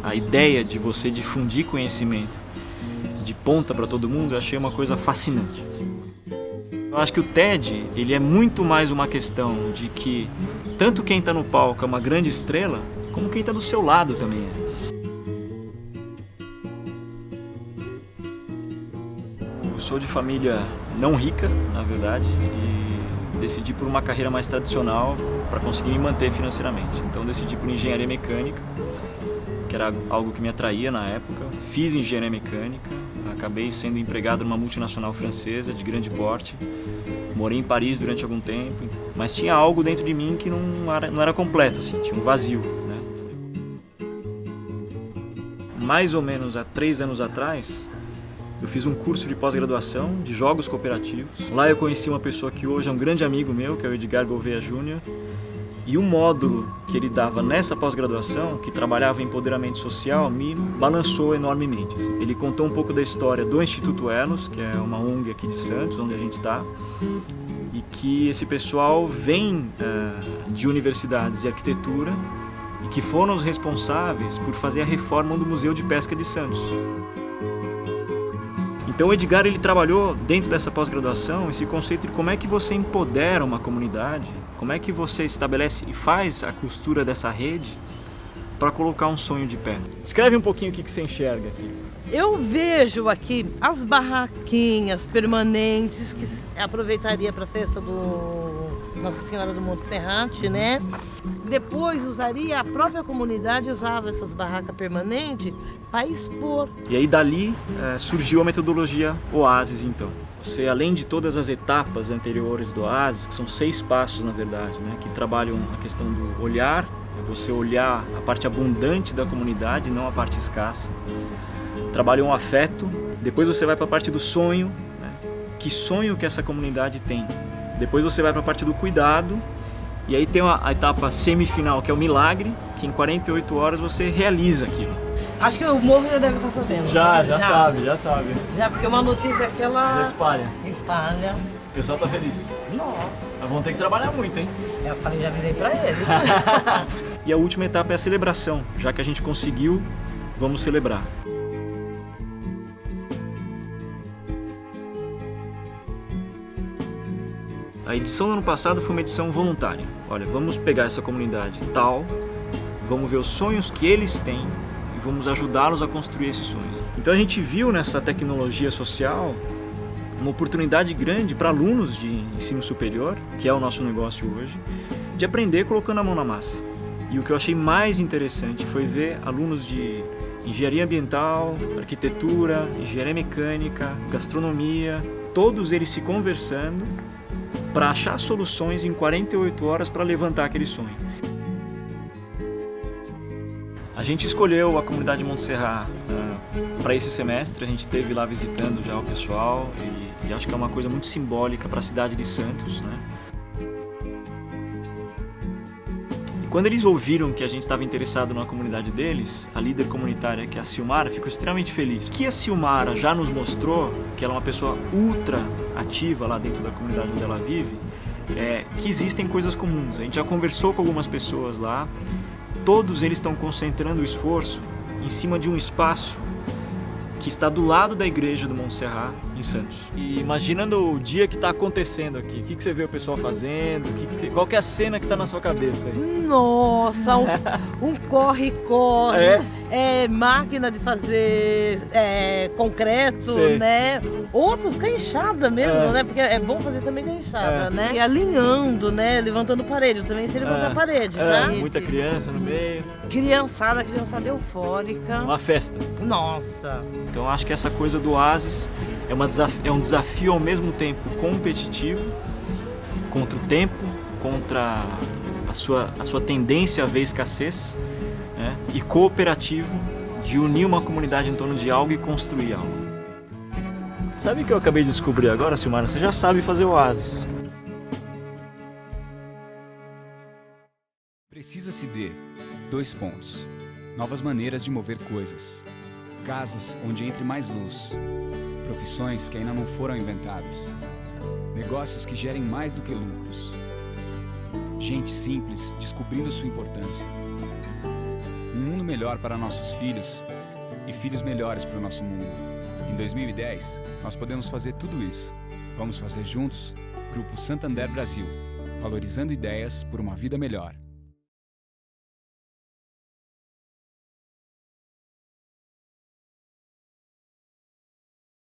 A ideia de você difundir conhecimento de ponta para todo mundo, eu achei uma coisa fascinante. Eu acho que o TED, ele é muito mais uma questão de que tanto quem está no palco é uma grande estrela, como quem está do seu lado também é. Eu sou de família não rica, na verdade, e decidi por uma carreira mais tradicional para conseguir me manter financeiramente. Então decidi por engenharia mecânica, que era algo que me atraía na época. Fiz engenharia mecânica, acabei sendo empregado numa multinacional francesa de grande porte. Morei em Paris durante algum tempo, mas tinha algo dentro de mim que não era completo, assim, tinha um vazio, né? Mais ou menos há 3 anos atrás, eu fiz um curso de pós-graduação de jogos cooperativos. Lá eu conheci uma pessoa que hoje é um grande amigo meu, que é o Edgar Gouveia Júnior. E o módulo que ele dava nessa pós-graduação, que trabalhava em empoderamento social, me balançou enormemente. Assim. Ele contou um pouco da história do Instituto Elos, que é uma ONG aqui de Santos, onde a gente está, e que esse pessoal vem de universidades de arquitetura e que foram os responsáveis por fazer a reforma do Museu de Pesca de Santos. Então o Edgar, ele trabalhou dentro dessa pós-graduação esse conceito de como é que você empodera uma comunidade, como é que você estabelece e faz a costura dessa rede para colocar um sonho de pé. Escreve um pouquinho o que você enxerga aqui. Eu vejo aqui as barraquinhas permanentes que aproveitaria para a festa do Nossa Senhora do Monte Serrate, né? Depois usaria, a própria comunidade usava essas barracas permanentes para expor. E aí dali surgiu a metodologia Oasis, então. Você, além de todas as etapas anteriores do Oasis, que são 6 passos na verdade, né, que trabalham a questão do olhar, você olhar a parte abundante da comunidade, não a parte escassa. Trabalham o afeto, depois você vai para a parte do sonho, né, que sonho que essa comunidade tem. Depois você vai para a parte do cuidado, e aí tem a etapa semifinal, que é o milagre, que em 48 horas você realiza aquilo. Acho que o Morro já deve estar sabendo. Já sabe. Já, porque uma notícia é que ela... Já espalha. Espalha. O pessoal tá feliz. Nossa. Mas vão ter que trabalhar muito, hein? Eu falei, já avisei pra eles. E a última etapa é a celebração. Já que a gente conseguiu, vamos celebrar. A edição do ano passado foi uma edição voluntária. Olha, vamos pegar essa comunidade tal, vamos ver os sonhos que eles têm e vamos ajudá-los a construir esses sonhos. Então a gente viu nessa tecnologia social uma oportunidade grande para alunos de ensino superior, que é o nosso negócio hoje, de aprender colocando a mão na massa. E o que eu achei mais interessante foi ver alunos de engenharia ambiental, arquitetura, engenharia mecânica, gastronomia, todos eles se conversando para achar soluções em 48 horas para levantar aquele sonho. A gente escolheu a comunidade Monte Serrat para esse semestre, a gente esteve lá visitando já o pessoal e acho que é uma coisa muito simbólica para a cidade de Santos, né? E quando eles ouviram que a gente estava interessado na comunidade deles, a líder comunitária, que é a Silmara, ficou extremamente feliz. O que a Silmara já nos mostrou, que ela é uma pessoa ultra ativa lá dentro da comunidade onde ela vive, é que existem coisas comuns. A gente já conversou com algumas pessoas lá, todos eles estão concentrando o esforço em cima de um espaço que está do lado da igreja do Monte Serrat, em Santos. E imaginando o dia que está acontecendo aqui, o que você vê o pessoal fazendo, qual que é a cena que está na sua cabeça aí? Nossa, um corre-corre, máquina de fazer concreto, Sei. né? Outros com a enxada mesmo, né? Porque é bom fazer também com a enxada, né? E alinhando, né? Levantando parede, eu também sei levantar parede, tá? Muita criança no meio. Criançada eufórica. Uma festa. Nossa. Então acho que essa coisa do Oasis é um desafio ao mesmo tempo competitivo, contra o tempo, contra a sua tendência a ver escassez, né? E cooperativo, de unir uma comunidade em torno de algo e construir algo. Sabe o que eu acabei de descobrir agora, Silmara? Você já sabe fazer Oasis. Precisa-se de 2 pontos. Novas maneiras de mover coisas. Casas onde entre mais luz. Profissões que ainda não foram inventadas. Negócios que gerem mais do que lucros. Gente simples descobrindo sua importância. Um mundo melhor para nossos filhos e filhos melhores para o nosso mundo. Em 2010, nós podemos fazer tudo isso. Vamos fazer juntos? Grupo Santander Brasil, valorizando ideias por uma vida melhor.